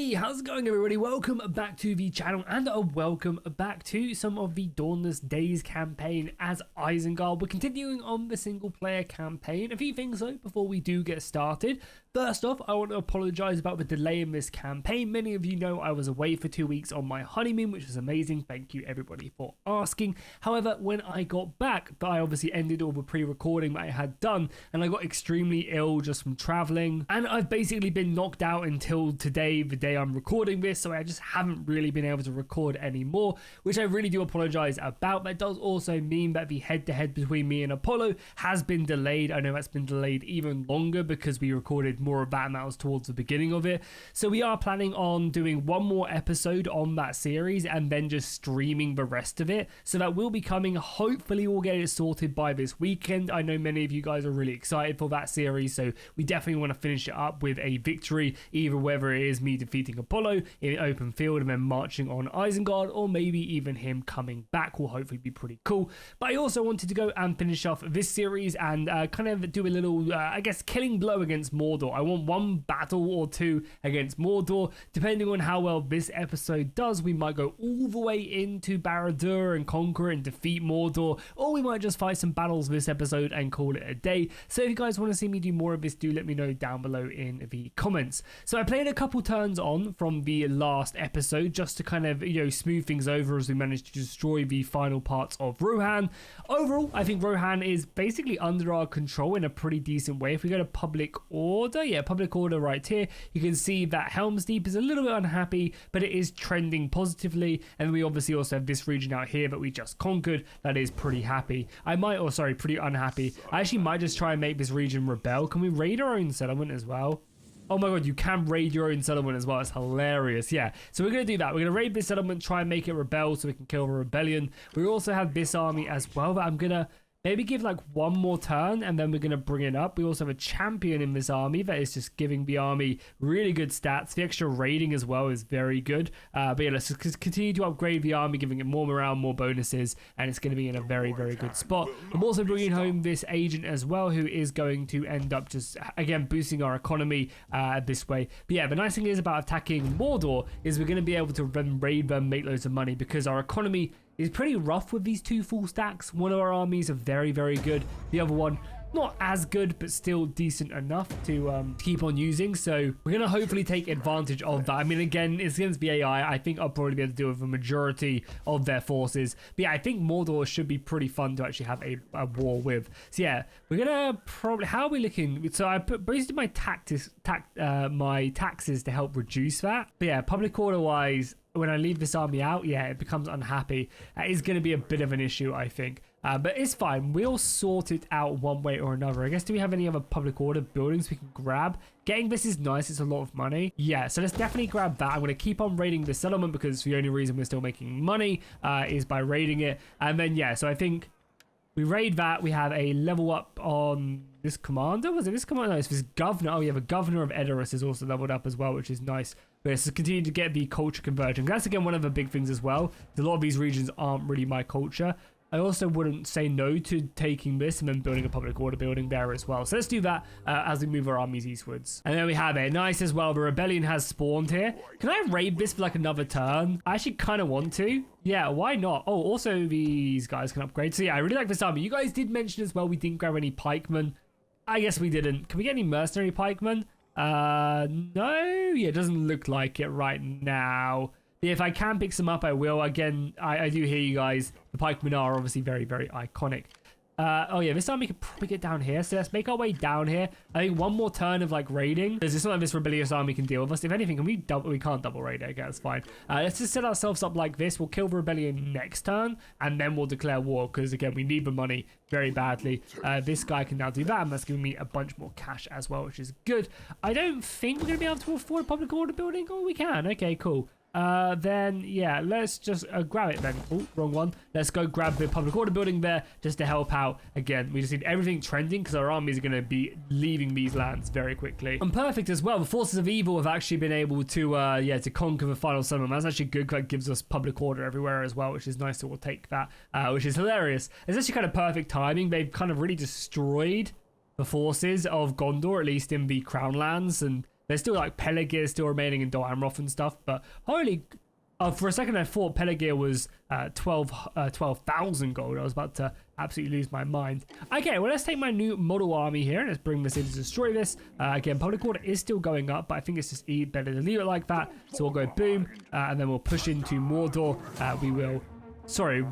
Hey, how's it going everybody? Welcome back to the channel and welcome back to some of the Dawnless Days campaign as Isengard. We're continuing on the single player campaign. A few things though before we do get started. First off, I want to apologise about the delay in this campaign. Many of you know I was away for 2 weeks on my honeymoon, which was amazing. Thank you everybody for asking. However, when I got back, I obviously ended all the pre-recording that I had done and I got extremely ill just from travelling. And I've basically been knocked out until today, the day I'm recording this, so I just haven't really been able to record anymore, which I really do apologise about. That does also mean that the head-to-head between me and Apollo has been delayed. I know that's been delayed even longer because we recorded more of that and that was towards the beginning of it. So we are planning on doing one more episode on that series and then just streaming the rest of it. So that will be coming. Hopefully we'll get it sorted by this weekend. I know many of you guys are really excited for that series, so we definitely want to finish it up with a victory, either whether it is me defeating Apollo in open field and then marching on Isengard, or maybe even him coming back will hopefully be pretty cool. But I also wanted to go and finish off this series and kind of do a little, I guess, killing blow against Mordor. I want one battle or two against Mordor. Depending on how well this episode does, we might go all the way into Barad-dûr and conquer and defeat Mordor, or we might just fight some battles this episode and call it a day. So if you guys want to see me do more of this, do let me know down below in the comments. So I played a couple turns on from the last episode just to kind of, smooth things over as we managed to destroy the final parts of Rohan. Overall, I think Rohan is basically under our control in a pretty decent way. If we go to public order, public order right here, you can see that Helm's Deep is a little bit unhappy, but it is trending positively. And we obviously also have this region out here that we just conquered that is pretty happy. Pretty unhappy. I actually might just try and make this region rebel. Can we raid our own settlement as well? Oh my god, you can raid your own settlement as well. It's hilarious. Yeah, so we're going to do that. We're going to raid this settlement, try and make it rebel so we can kill the rebellion. We also have this army as well that I'm going to maybe give like one more turn and then we're going to bring it up. We also have a champion in this army that is just giving the army really good stats. The extra raiding as well is very good. But yeah, let's just continue to upgrade the army, giving it more morale, more bonuses, and it's going to be in a very, very good spot. I'm also bringing home this agent as well, who is going to end up just, again, boosting our economy this way. But yeah, the nice thing is about attacking Mordor is we're going to be able to raid them, make loads of money, because our economy is pretty rough with these two full stacks. One of our armies are very, very good. The other one, not as good, but still decent enough to keep on using. So we're going to hopefully take advantage of that. I mean, again, it's against the AI. I think I'll probably be able to deal with a majority of their forces. But yeah, I think Mordor should be pretty fun to actually have a war with. So yeah, we're going to probably... How are we looking? So I boosted my taxes to help reduce that. But yeah, public order-wise, when I leave this army out, yeah, it becomes unhappy. That is going to be a bit of an issue, I think. But it's fine. We'll sort it out one way or another. I guess, do we have any other public order buildings we can grab? Getting this is nice. It's a lot of money. Yeah, so let's definitely grab that. I'm going to keep on raiding the settlement because the only reason we're still making money is by raiding it. And then, yeah, so I think we raid that. We have a level up on this commander. Was it this commander? No, it's this governor. Oh, yeah, the governor of Edoras is also leveled up as well, which is nice. But let's continue to get the culture conversion. That's, again, one of the big things as well. A lot of these regions aren't really my culture. I also wouldn't say no to taking this and then building a public order building there as well. So let's do that as we move our armies eastwards. And then we have it. Nice as well. The rebellion has spawned here. Can I raid this for like another turn? I actually kind of want to. Yeah, why not? Oh, also these guys can upgrade. So yeah, I really like this army. You guys did mention as well we didn't grab any pikemen. I guess we didn't. Can we get any mercenary pikemen? No. Yeah, it doesn't look like it right now. If I can pick some up, I will. Again, I do hear you guys. The pikemen are obviously very, very iconic. Oh yeah, this time we could probably get down here. So let's make our way down here. I think one more turn of like raiding. There's just not like this rebellious army can deal with us. If anything, can we double? We can't double raid. Okay, that's fine. Let's just set ourselves up like this. We'll kill the rebellion next turn, and then we'll declare war. Because again, we need the money very badly. This guy can now do that, and that's giving me a bunch more cash as well, which is good. I don't think we're gonna be able to afford a public order building. Oh, we can. Okay, cool. Then yeah, let's just grab it then. Oh, wrong one. Let's go grab the public order building there just to help out. Again, we just need everything trending because our armies are going to be leaving these lands very quickly. And perfect as well. The forces of evil have actually been able to to conquer the final settlement. That's actually good because that gives us public order everywhere as well, which is nice. So we'll take that, which is hilarious. It's actually kind of perfect timing. They've kind of really destroyed the forces of Gondor, at least in the Crown Lands, and There's still like Pelegir still remaining in Dol Amroth and stuff, but holy... for a second I thought Pelegir was 12,000 gold. I was about to absolutely lose my mind. Okay, well, let's take my new model army here and let's bring this in to destroy this. Again, public order is still going up, but I think it's just better to leave it like that. So we'll go boom, and then we'll push into Mordor. We will... Sorry,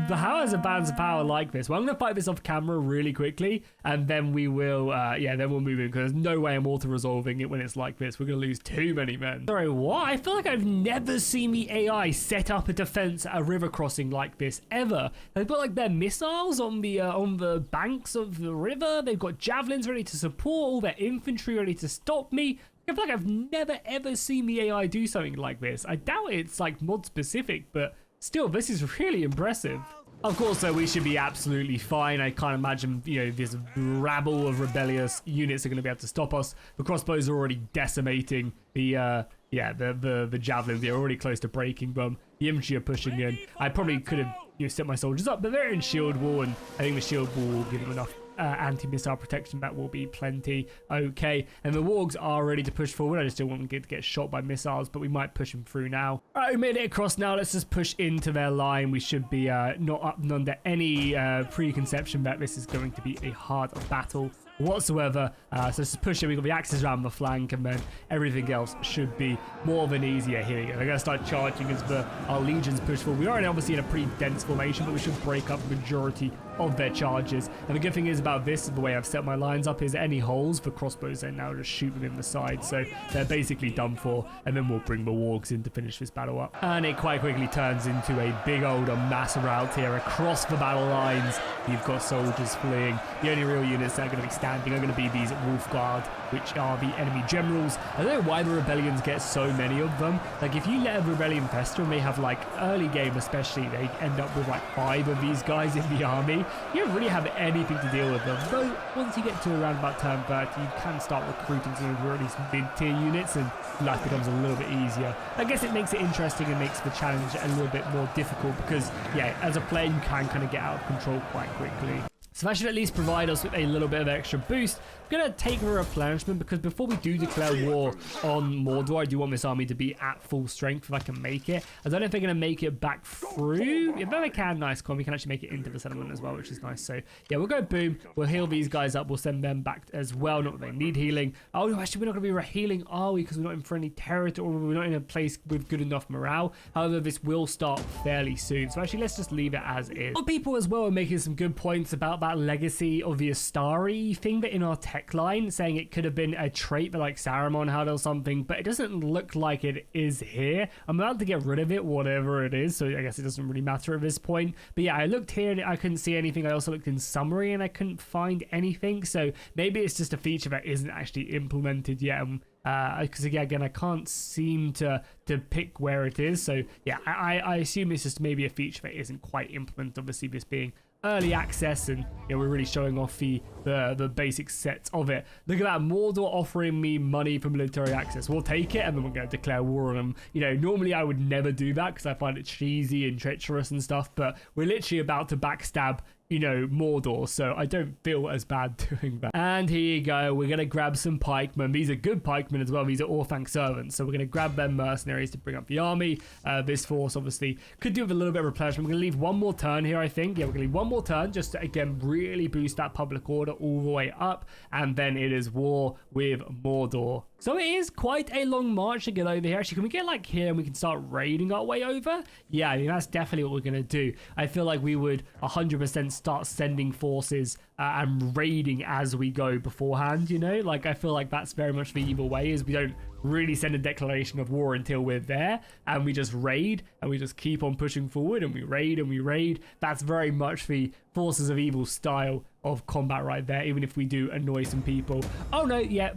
how is a balance of power like this? Well, I'm going to fight this off camera really quickly, and then we will, then we'll move in, because there's no way I'm auto-resolving it when it's like this. We're going to lose too many men. Sorry, what? I feel like I've never seen the AI set up a defense at a river crossing like this, ever. They've got, like, their missiles on the banks of the river. They've got javelins ready to support, all their infantry ready to stop me. I feel like I've never, ever seen the AI do something like this. I doubt it's, like, mod-specific, but... Still, this is really impressive. Of course, though, we should be absolutely fine. I can't imagine, this rabble of rebellious units are going to be able to stop us. The crossbows are already decimating the javelins. They're already close to breaking them. The infantry are pushing in. I probably could have set my soldiers up, but they're in shield wall, and I think the shield wall will give them enough anti-missile protection. That will be plenty. Okay, and the wargs are ready to push forward. I just don't want them to get shot by missiles, but we might push them through now. All right, we made it across now. Let's just push into their line. We should be not up and under any preconception that this is going to be a hard battle whatsoever. So let's just push it. We've got the axes around the flank, and then everything else should be more than easier. Here we go. They're going to start charging as our legions push forward. We are obviously in a pretty dense formation, but we should break up the majority of their charges. And the good thing is about this, the way I've set my lines up, is any holes for crossbows, they now just shoot them in the side. So they're basically done for, and then we'll bring the wargs in to finish this battle up. And it quite quickly turns into a big old mass rout here across the battle lines. You've got soldiers fleeing. The only real units that are going to be standing are going to be these Wolf Guard, which are the enemy generals. I don't know why the rebellions get so many of them. Like, if you let a rebellion fester and they have, like, early game especially, they end up with like 5 of these guys in the army. You don't really have anything to deal with them. Though once you get to around about turn 30, you can start recruiting some of these mid-tier units, and life becomes a little bit easier. I guess it makes it interesting and makes the challenge a little bit more difficult because, yeah, as a player, you can kind of get out of control quite quickly. So that should at least provide us with a little bit of extra boost. I'm going to take the replenishment because before we do declare war on Mordor, I do want this army to be at full strength if I can make it. I don't know if they're going to make it back through. If they can, nice. We can actually make it into the settlement as well, which is nice. So yeah, we'll go boom. We'll heal these guys up. We'll send them back as well. Not that they need healing. Oh, no, actually, we're not going to be healing, are we? Because we're not in friendly territory, or we're not in a place with good enough morale. However, this will start fairly soon. So actually, let's just leave it as is. Other people as well are making some good points about that legacy of the Astari thing that in our tech line, saying it could have been a trait that like Saruman had or something, but it doesn't look like it is here. I'm allowed to get rid of it, whatever it is, so I guess it doesn't really matter at this point. But yeah, I looked here and I couldn't see anything. I also looked in summary and I couldn't find anything, so maybe it's just a feature that isn't actually implemented yet. Because again, I can't seem to pick where it is, so yeah, I assume it's just maybe a feature that isn't quite implemented, obviously this being early access, and we're really showing off the basic sets of it. Look at that, Mordor offering me money for military access. We'll take it, and then we're going to declare war on them. Normally I would never do that because I find it cheesy and treacherous and stuff, but we're literally about to backstab Mordor, so I don't feel as bad doing that. And here you go, we're going to grab some pikemen. These are good pikemen as well. These are Orthanc servants, so we're going to grab them mercenaries to bring up the army. This force obviously could do with a little bit of replenishment. We're going to leave one more turn here, I think. Yeah, we're going to leave one more turn just to, again, really boost that public order all the way up, and then it is war with Mordor. So it is quite a long march to get over here. Actually, can we get like here and we can start raiding our way over? Yeah, I mean, that's definitely what we're going to do. I feel like we would 100% start sending forces and raiding as we go beforehand, Like, I feel like that's very much the evil way, is we don't really send a declaration of war until we're there, and we just raid, and we just keep on pushing forward, and we raid, and we raid. That's very much the Forces of Evil style of combat right there, even if we do annoy some people. Oh, no, yeah,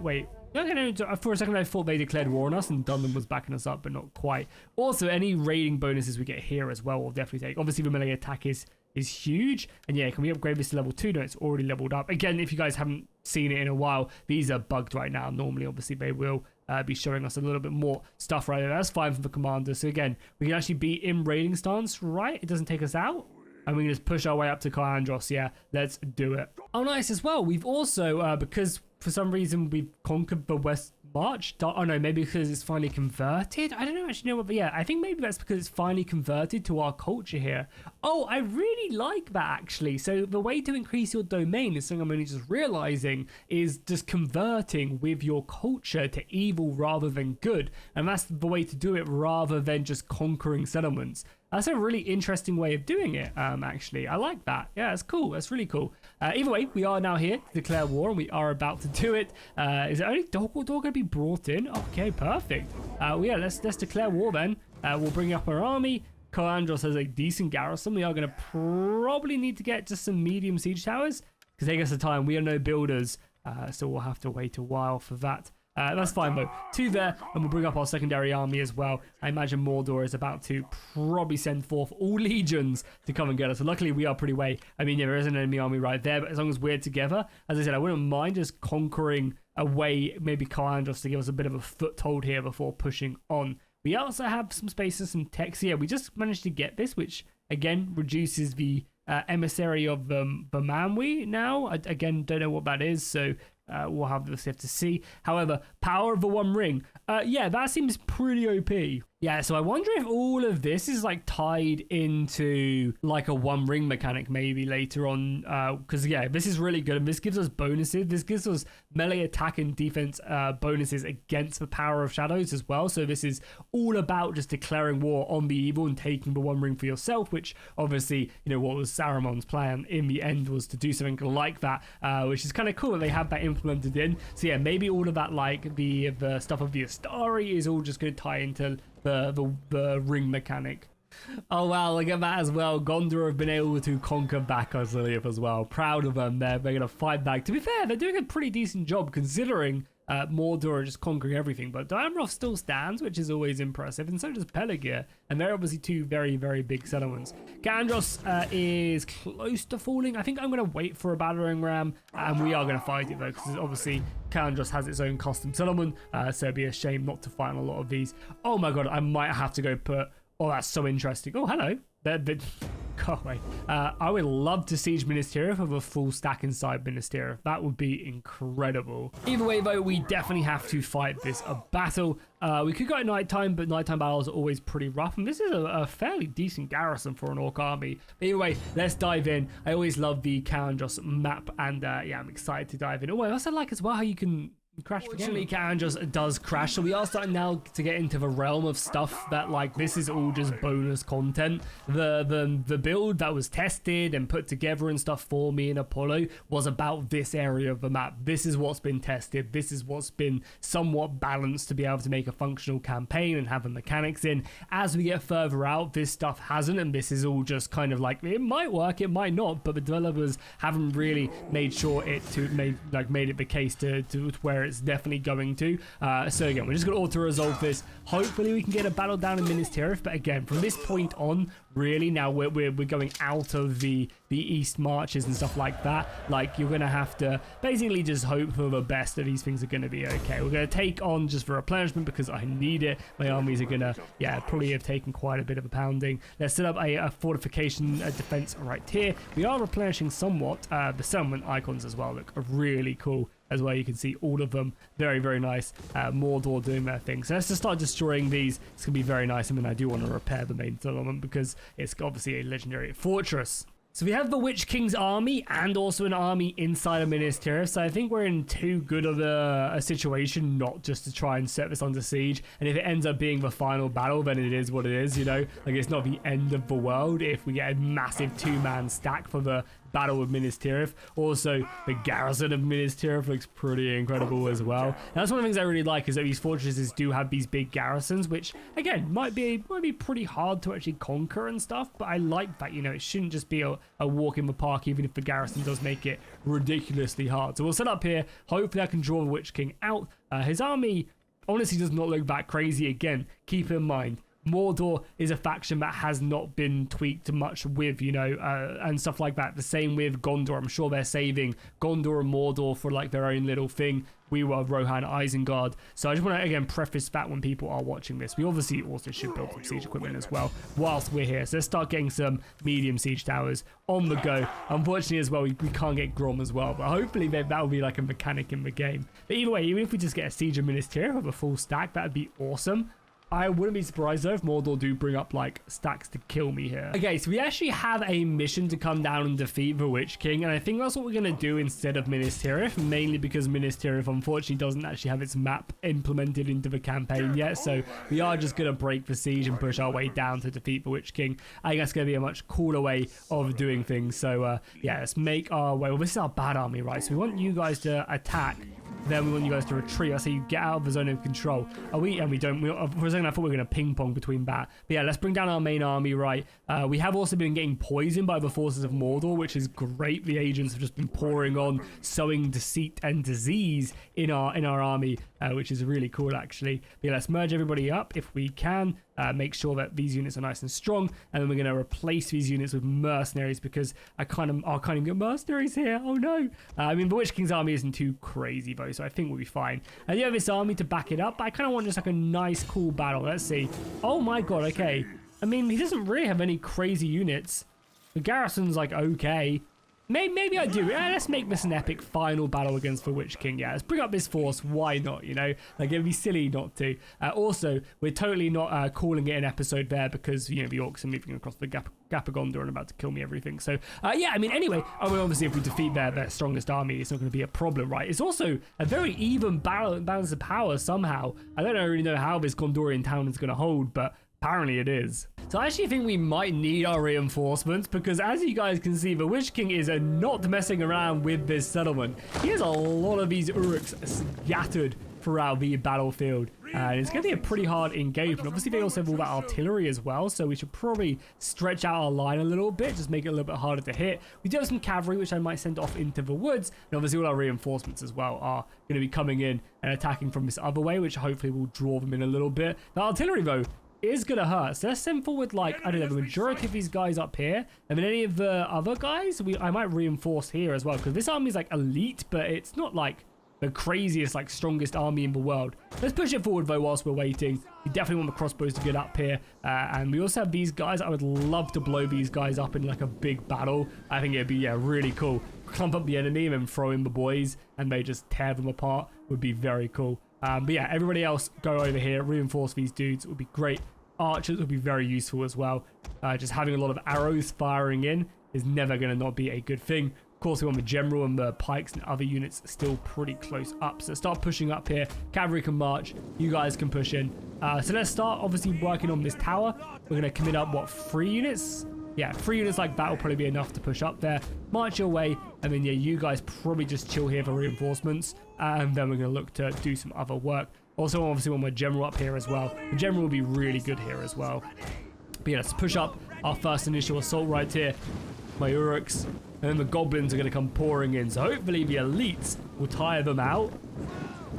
wait. For a second I thought they declared war on us and Dunham was backing us up, but not quite. Also, any raiding bonuses we get here as well we'll definitely take. Obviously the melee attack is huge, and yeah, can we upgrade this to level 2? No, it's already leveled up. Again, if you guys haven't seen it in a while, these are bugged right now. Normally obviously they will be showing us a little bit more stuff right there. That's fine for the commander. So again, we can actually be in raiding stance, right? It doesn't take us out. And we can just push our way up to Khandros. Yeah, let's do it. Oh, nice as well. We've also, because for some reason we've conquered the March. Oh no, maybe because it's finally converted. I don't know actually know what, but yeah, I think maybe that's because it's finally converted to our culture here. Oh, I really like that actually. So the way to increase your domain is something I'm only just realizing is just converting with your culture to evil rather than good, and that's the way to do it rather than just conquering settlements. That's a really interesting way of doing it, actually. I like that. Yeah, it's cool. That's really cool. Either way, we are now here to declare war, and we are about to do it. Is it only Dog going to be brought in? Okay, perfect. Well, yeah, let's declare war then. We'll bring up our army. Khandros has a decent garrison. We are going to probably need to get just some medium siege towers, because take us the time. We are no builders, so we'll have to wait a while for that. That's fine though. 2 there, and we'll bring up our secondary army as well. I imagine Mordor is about to probably send forth all legions to come and get us. So luckily we are pretty way. I mean, yeah, there is an enemy army right there, but as long as we're together, as I said, I wouldn't mind just conquering away maybe Khandros to give us a bit of a foothold here before pushing on. We also have some space and some text. Yeah, we just managed to get this, which again reduces the emissary of Manwi now. I, again, don't know what that is, so we'll have to see. However, power of the One Ring. Yeah, that seems pretty OP. Yeah, so I wonder if all of this is like tied into like a One Ring mechanic maybe later on. Because yeah, this is really good. And this gives us bonuses. This gives us melee attack and defense bonuses against the power of shadows as well. So this is all about just declaring war on the evil and taking the One Ring for yourself, which obviously, you know, what was Saruman's plan in the end was to do something like that, which is kind of cool that they have that implemented in. So yeah, maybe all of that, like the stuff of the Astari is all just going to tie into the ring mechanic. Oh wow, look at that as well. Gondor have been able to conquer back Osiliath as well. Proud of them. They're going to fight back. To be fair, they're doing a pretty decent job considering Mordor are just conquering everything, but Dawnless still stands, which is always impressive, and so does Peligir, and they're obviously 2 very, very big settlements. Khandros is close to falling. I think I'm going to wait for a battering ram, and we are going to fight it though, because obviously Khandros has its own custom settlement, so it'd be a shame not to fight on a lot of these. Oh my god, I might have to go put... Oh, that's so interesting. Oh, hello. Go away. I would love to siege Minas Tirith with a full stack inside Minas Tirith. That would be incredible. Either way, though, we definitely have to fight this battle. We could go at nighttime, but nighttime battles are always pretty rough. And this is a fairly decent garrison for an orc army. But either way, let's dive in. I always love the Khandros map, and yeah, I'm excited to dive in. Oh, I also like as well how you can... crash. Fortunately, Khandros does crash, so we are starting now to get into the realm of stuff that, like, this is all just bonus content. The build that was tested and put together and stuff for me in Apollo was about this area of the map. This is what's been tested. This is what's been somewhat balanced to be able to make a functional campaign and have the mechanics in. As we get further out, this stuff hasn't, and this is all just kind of like, it might work, it might not, but the developers haven't really made sure it made it the case to where it's definitely going to. So again, we're just going to auto-resolve this. Hopefully we can get a battle down in Minas Tirith, but again, from this point on, really, now we're going out of the east marches and stuff like that. Like, you're going to have to basically just hope for the best that these things are going to be okay. We're going to take on just for replenishment because I need it. My armies are going to, yeah, probably have taken quite a bit of a pounding. Let's set up a fortification defense right here. We are replenishing somewhat. The settlement icons as well look really cool as well. You can see all of them. Very, very nice. Mordor doing their thing. So let's just start destroying these. It's going to be very nice. I mean, I do want to repair the main settlement because it's obviously a legendary fortress. So we have the Witch King's army and also an army inside of Minas Tirith. So I think we're in too good of a situation not just to try and set this under siege. And if it ends up being the final battle, then it is what it is, you know? Like, it's not the end of the world if we get a massive 2-man stack for the Battle of Minas Tirith. Also, the garrison of Minas Tirith looks pretty incredible as well. And that's one of the things I really like, is that these fortresses do have these big garrisons, which again might be pretty hard to actually conquer and stuff. But I like that, you know, it shouldn't just be a walk in the park, even if the garrison does make it ridiculously hard. So we'll set up here. Hopefully I can draw the Witch King out. His army honestly does not look that crazy. Again, keep in mind, Mordor is a faction that has not been tweaked much with, you know, and stuff like that. The same with Gondor. I'm sure they're saving Gondor and Mordor for like their own little thing. We were Rohan Isengard. So I just want to, again, preface that when people are watching this. We obviously also should build some siege equipment as well whilst we're here. So let's start getting some medium siege towers on the go. Unfortunately as well, we can't get Grom as well. But hopefully that'll be like a mechanic in the game. But either way, even if we just get a Siege of Minas Tirith with a full stack, that'd be awesome. I wouldn't be surprised though if Mordor do bring up like stacks to kill me here. Okay, so we actually have a mission to come down and defeat the Witch King, and I think that's what we're going to do instead of Minas Tirith, mainly because Minas Tirith unfortunately doesn't actually have its map implemented into the campaign yet, so we are just going to break the siege and push our way down to defeat the Witch King. I think that's going to be a much cooler way of doing things, so yeah, let's make our way. Well, this is our bad army, right? So we want you guys to attack, then we want you guys to retreat. I say you get out of the zone of control. For a second I thought we were going to ping pong between that. But yeah, let's bring down our main army, right? We have also been getting poisoned by the forces of Mordor, which is great. The agents have just been pouring on, sowing deceit and disease in our army, which is really cool actually. But yeah, let's merge everybody up if we can. Make sure that these units are nice and strong, and then we're going to replace these units with mercenaries because I can't even get mercenaries here. Oh no! I mean, the Witch King's army isn't too crazy though, so I think we'll be fine. And you have this army to back it up, but I kind of want just like a nice, cool battle. Let's see. Oh my god! Okay. I mean, he doesn't really have any crazy units. The garrison's like okay. Maybe I do. Let's make this an epic final battle against the Witch King. Yeah, let's bring up this force. Why not? You know, like it'd be silly not to. Also, we're totally not calling it an episode there because, you know, the orcs are moving across the Gap of Gondor and about to kill me everything. So, yeah, I mean, anyway, obviously if we defeat their strongest army, it's not going to be a problem, right? It's also a very even balance of power somehow. I don't really know how this Gondorian town is going to hold, but apparently it is. So I actually think we might need our reinforcements because as you guys can see, the Witch King is not messing around with this settlement. He has a lot of these Uruks scattered throughout the battlefield. And it's going to be a pretty hard engagement. Obviously, they also have all that artillery as well, so we should probably stretch out our line a little bit, just make it a little bit harder to hit. We do have some cavalry, which I might send off into the woods, and obviously all our reinforcements as well are going to be coming in and attacking from this other way, which hopefully will draw them in a little bit. The artillery, though, is gonna hurt. So let's send forward, like, I don't know, the majority of these guys up here, and then any of the other guys I might reinforce here as well, because this army is like elite, but it's not like the craziest, like, strongest army in the world. Let's push it forward though whilst we're waiting. We definitely want the crossbows to get up here, and we also have these guys. I would love to blow these guys up in like a big battle. I think it'd be, yeah, really cool. Clump up the enemy and then throw in the boys and they just tear them apart. Would be very cool. But yeah, everybody else go over here, reinforce these dudes. It would be great. Archers would be very useful as well. Just having a lot of arrows firing in is never going to not be a good thing. Of course, we want the general and the pikes and other units still pretty close up. So start pushing up here. Cavalry can march. You guys can push in. So let's start obviously working on this tower. We're going to commit up, what, 3 units? Yeah, 3 units like that will probably be enough to push up there. March your way, and then yeah, you guys probably just chill here for reinforcements, and then we're going to look to do some other work. Also, obviously, want my general up here as well. The general will be really good here as well. But yeah, let's push up our first initial assault right here. My Uruks, and then the goblins are going to come pouring in. So hopefully the elites will tire them out,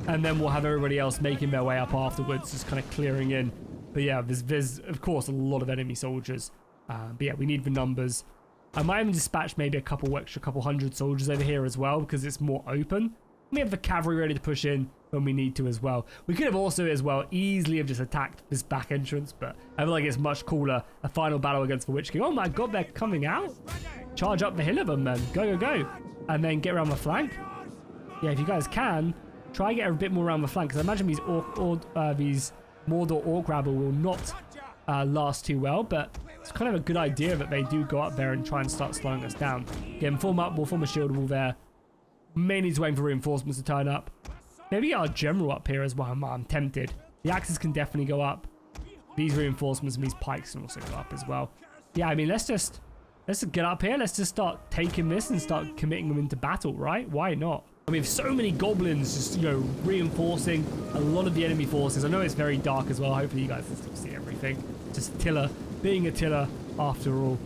and then we'll have everybody else making their way up afterwards, just kind of clearing in. But yeah, there's of course a lot of enemy soldiers. But yeah, we need the numbers. I might even dispatch maybe a couple 100 soldiers over here as well because it's more open. We have the cavalry ready to push in when we need to as well. We could have also as well easily have just attacked this back entrance, but I feel like it's much cooler. A final battle against the Witch King. Oh my god, they're coming out. Charge up the hill of them then. Go, go, go. And then get around the flank. Yeah, if you guys can, try and get a bit more around the flank, because I imagine these Mordor orc rabble will not last too well, but it's kind of a good idea that they do go up there and try and start slowing us down. Again, form up, we'll form a shield wall there. Mainly just waiting for reinforcements to turn up. Maybe get our general up here as well. I'm tempted. The axes can definitely go up. These reinforcements and these pikes can also go up as well. Yeah, I mean, let's just get up here. Let's just start taking this and start committing them into battle, right? Why not? I mean, so many goblins just, you know, reinforcing a lot of the enemy forces. I know it's very dark as well. Hopefully you guys can still see everything. Just Tiller being a Tiller after all.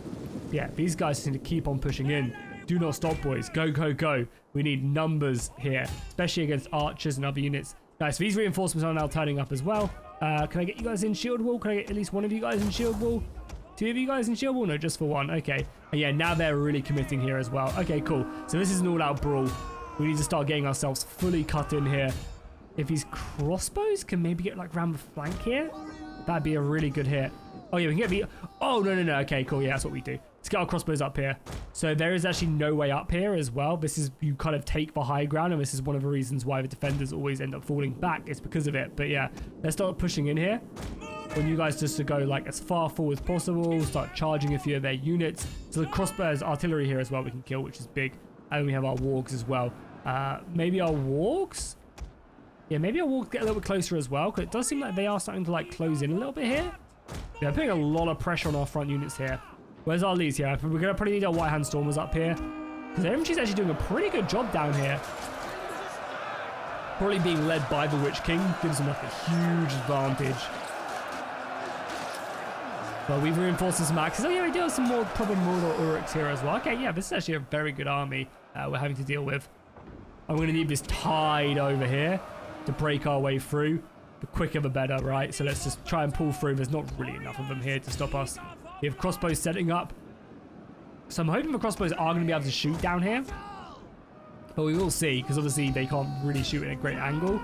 Yeah, these guys seem to keep on pushing in. Do not stop, boys. Go, go, go. We need numbers here, especially against archers and other units. Nice. These reinforcements are now turning up as well. Can I get you guys in shield wall? Can I get at least one of you guys in shield wall? Two of you guys in shield wall? No, just for one. Okay. And yeah, now they're really committing here as well. Okay, cool. So this is an all-out brawl. We need to start getting ourselves fully cut in here. If these crossbows can maybe get like round the flank here, that'd be a really good hit. Oh yeah, we can get the... Oh, no. Okay, cool. Yeah, that's what we do. Let's get our crossbows up here. So there is actually no way up here as well. This is, you kind of take the high ground, and this is one of the reasons why the defenders always end up falling back. It's because of it. But yeah, let's start pushing in here. I want you guys just to go like as far forward as possible, start charging a few of their units. So the crossbows, artillery here as well we can kill, which is big. And we have our wargs as well. Maybe our wargs? Yeah, maybe our wargs get a little bit closer as well, because it does seem like they are starting to like close in a little bit here. Yeah, putting a lot of pressure on our front units here. Where's our leads here? We're going to probably need our White Hand Stormers up here. Because their infantry's actually doing a pretty good job down here. Probably being led by the Witch King gives them like a huge advantage. But we've reinforced some axes. Oh yeah, we do have some more proper Mordor Uruks here as well. Okay, yeah, this is actually a very good army we're having to deal with. I'm going to need this tide over here to break our way through. The quicker the better, right? So let's just try and pull through. There's not really enough of them here to stop us. We have crossbows setting up. So I'm hoping the crossbows are going to be able to shoot down here. But we will see, because obviously they can't really shoot at a great angle.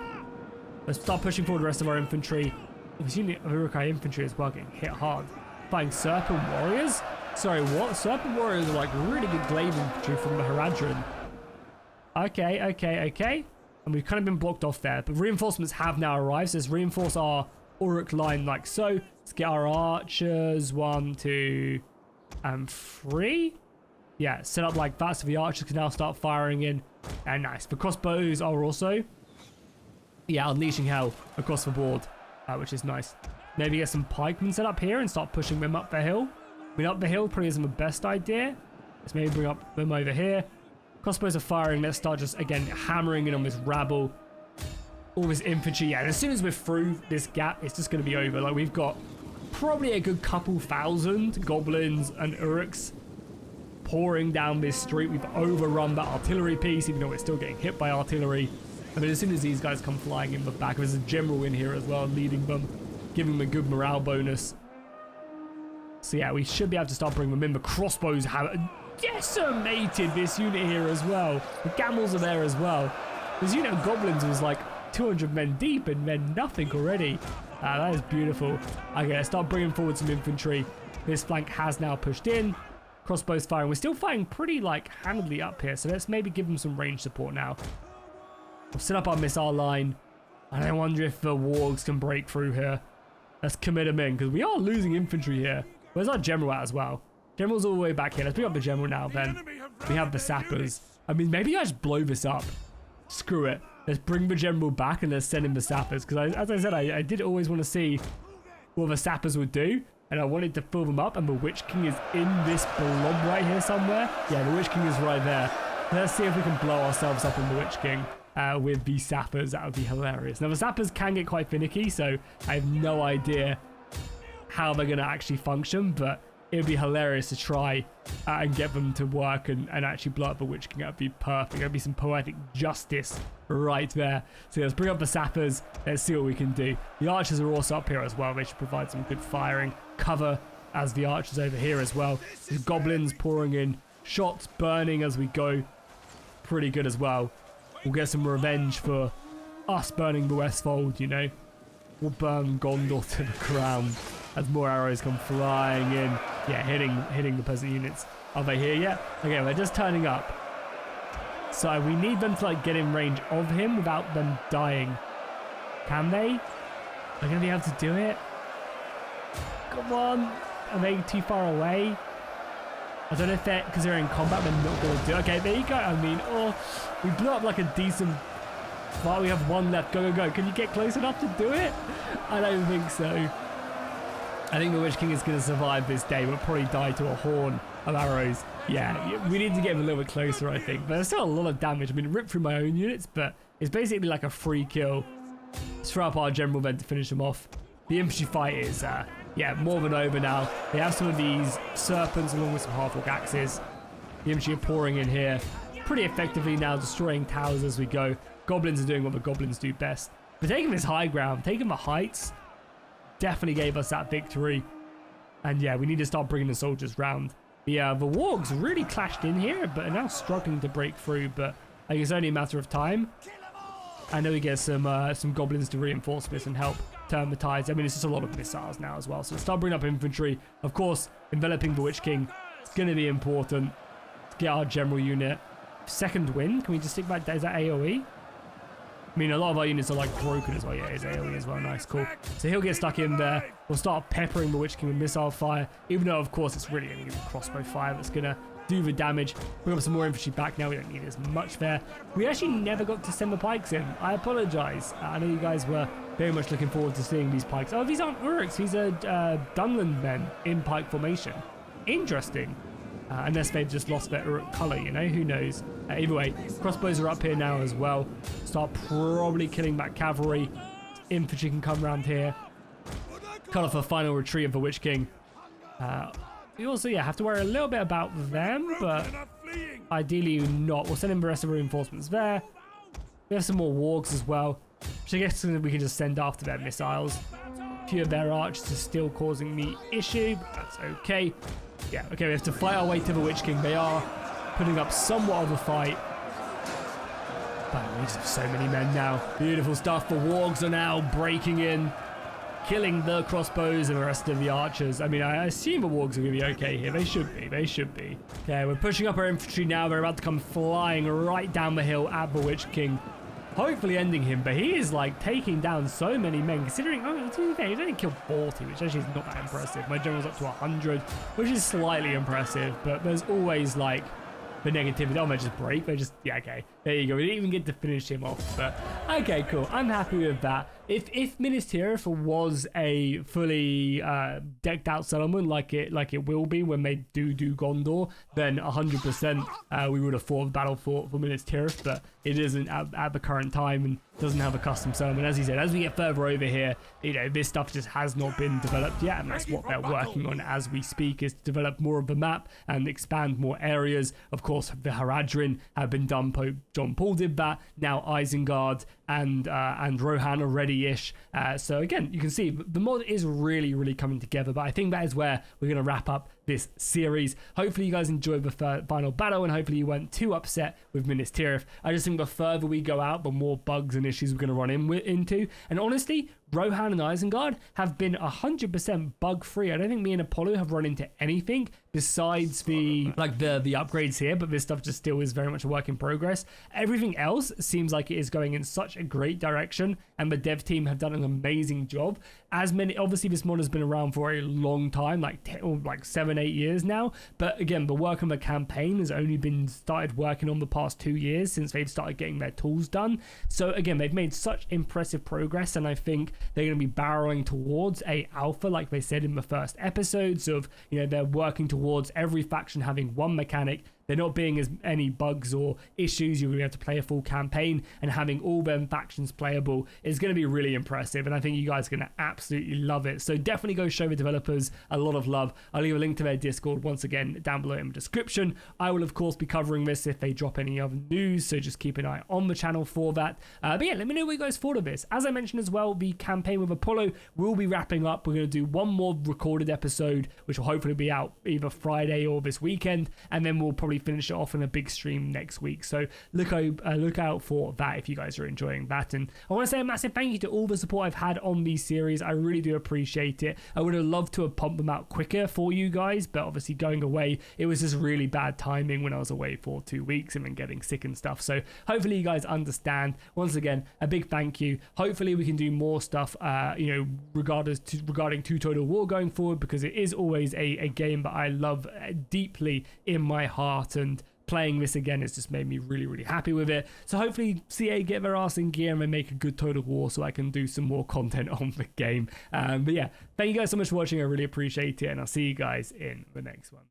Let's start pushing forward the rest of our infantry. We've seen the Urukai infantry as well getting hit hard. Fighting Serpent Warriors? Sorry, what? Serpent Warriors are like really good glaive infantry from the Haradrim. Okay. And we've kind of been blocked off there. But reinforcements have now arrived. So let's reinforce our Uruk line like so. Let's get our archers. 1, 2, and 3. Yeah, set up like that so the archers can now start firing in. And nice. The crossbows are also, yeah, unleashing hell across the board, which is nice. Maybe get some pikemen set up here and start pushing them up the hill. I mean, up the hill probably isn't the best idea. Let's maybe bring up them over here. Crossbows are firing. Let's start just, again, hammering in on this rabble. All this infantry. Yeah, and as soon as we're through this gap, it's just going to be over. Like, we've got probably a good couple thousand goblins and uruks pouring down this street. We've overrun that artillery piece, even though we're still getting hit by artillery. I mean, as soon as these guys come flying in the back, there's a general in here as well, leading them, giving them a good morale bonus. So yeah, we should be able to start bringing them in. The crossbows have decimated this unit here as well. The camels are there as well. This unit of goblins was like 200 men deep and men nothing already. That is beautiful. Okay, let's start bringing forward some infantry. This flank has now pushed in. Crossbows firing. We're still fighting pretty like handily up here, so let's maybe give them some range support now. We'll set up our missile line, and I wonder if the wargs can break through here. Let's commit them in, because we are losing infantry here. Where's our general at as well? General's all the way back here. Let's pick up the general now then. We have the sappers. I mean, maybe I just blow this up. Screw it. Let's bring the general back and let's send in the sappers. Because as I said, I did always want to see what the sappers would do. And I wanted to fill them up. And the Witch King is in this blob right here somewhere. Yeah, the Witch King is right there. Let's see if we can blow ourselves up in the Witch King with the sappers. That would be hilarious. Now, the sappers can get quite finicky. So I have no idea how they're going to actually function. But it would be hilarious to try and get them to work and actually blow up the Witch King. That would be perfect. That would be some poetic justice right there. So let's bring up the sappers. Let's see what we can do. The archers are also up here as well. They should provide some good firing cover as the archers over here as well. The goblins pouring in shots, burning as we go. Pretty good as well. We'll get some revenge for us burning the Westfold, you know. We'll burn Gondor to the ground as more arrows come flying in. Yeah, hitting the peasant units. Are they here yet? Okay, they're just turning up. So we need them to like get in range of him without them dying. Can they? Are they going to be able to do it? Come on. Are they too far away? I don't know if they're, because they're in combat, they're not going to do it. Okay, there you go. I mean, oh, we blew up like a decent... Well, we have one left. Go, go, go. Can you get close enough to do it? I don't think so. I think the Witch King is going to survive this day, but probably die to a horn of arrows. Yeah, we need to get him a little bit closer, I think. But there's still a lot of damage. I mean, ripped through my own units, but it's basically like a free kill. Let's throw up our general then to finish them off. The infantry fight is, yeah, more than over now. They have some of these serpents along with some half-orc axes. The infantry are pouring in here pretty effectively now, destroying towers as we go. Goblins are doing what the goblins do best. We're taking this high ground, taking the heights. definitely gave us that victory. And yeah, we need to start bringing the soldiers round. The wargs really clashed in here, but are now struggling to break through. But I think it's only a matter of time. I know we get some goblins to reinforce this and help turn the tides. I mean, it's just a lot of missiles now as well. So start bringing up infantry. Of course, enveloping the Witch King is going to be important to get our general unit. Second wind. Can we just stick back? Is that AoE? I mean, a lot of our units are like broken as well. Yeah, it's AoE as well. Nice, cool. So he'll get stuck in there. We'll start peppering the Witch King with missile fire, even though, of course, it's really only going to be crossbow fire that's going to do the damage. Bring up some more infantry back now. We don't need as much there. We actually never got to send the pikes in. I apologize. I know you guys were very much looking forward to seeing these pikes. Oh, these aren't Uruks. These are Dunland men in pike formation. Interesting. Unless they've just lost their Uruk colour, you know, who knows. Either way, crossbows are up here now as well. Start probably killing back cavalry. Infantry can come around here. Cut off a final retreat of the Witch King. We also, yeah, have to worry a little bit about them, but ideally not. We'll send in the rest of the reinforcements there. We have some more wargs as well, which I guess we can just send after their missiles. A few of their archers are still causing me issue, but that's okay. Yeah, okay, we have to fight our way to the Witch King. They are putting up somewhat of a fight. But we just have so many men now. Beautiful stuff. The wargs are now breaking in, killing the crossbows and the rest of the archers. I mean, I assume the wargs are going to be okay here. They should be. They should be. Okay, we're pushing up our infantry now. They're about to come flying right down the hill at the Witch King. Hopefully ending him, but he is like taking down so many men, considering, oh, to be fair, he's only killed 40, which actually is not that impressive. My general's up to 100, which is slightly impressive, but there's always like the negativity. Oh, they just break. They just, yeah, okay. There you go. We didn't even get to finish him off, but okay, cool. I'm happy with that. If Minas Tirith was a fully decked out settlement like it will be when they do Gondor, then 100% we would have fought the battle for Minas Tirith, but it isn't at the current time and doesn't have a custom settlement. As he said, as we get further over here, you know, this stuff just has not been developed yet, and that's what they're working on as we speak, is to develop more of the map and expand more areas. Of course, the Haradrim have been done. Pope John Paul did that. Now Isengard and Rohan are ready-ish. So again, you can see the mod is really coming together, but I think that is where we're going to wrap up this series. Hopefully you guys enjoyed the final battle, and hopefully you weren't too upset with Minas Tirith. I just think the further we go out, the more bugs and issues we're going to run into. And honestly, Rohan and Isengard have been 100% bug-free. I don't think me and Apollo have run into anything besides the upgrades here, but this stuff just still is very much a work in progress. Everything else seems like it is going in such a great direction, and the dev team have done an amazing job. Obviously this mod has been around for a long time, like 7-8 years now, but again, the work on the campaign has only been started working on the past 2 years since they've started getting their tools done. So again, they've made such impressive progress, and I think they're going to be barreling towards a alpha, like they said in the first episodes of, you know, they're working towards every faction having one mechanic, there not being as any bugs or issues. You're going to be able to play a full campaign, and having all them factions playable is going to be really impressive, and I think you guys are going to absolutely love it. So definitely go show the developers a lot of love. I'll leave a link to their Discord once again down below in the description. I will of course be covering this if they drop any other news, so just keep an eye on the channel for that. But yeah, let me know what you guys thought of this. As I mentioned as well, the campaign with Apollo will be wrapping up. We're going to do one more recorded episode, which will hopefully be out either Friday or this weekend, and then we'll probably finish it off in a big stream next week. So look out for that if you guys are enjoying that. And I want to say a massive thank you to all the support I've had on these series. I really do appreciate it. I would have loved to have pumped them out quicker for you guys, but obviously going away, it was just really bad timing when I was away for 2 weeks and then getting sick and stuff. So hopefully you guys understand. Once again, a big thank you. Hopefully we can do more stuff regarding Two Total War going forward, because it is always a game that I love deeply in my heart, and playing this again has just made me really happy with it. So hopefully CA get their ass in gear and they make a good Total War so I can do some more content on the game. But yeah, thank you guys so much for watching. I really appreciate it, and I'll see you guys in the next one.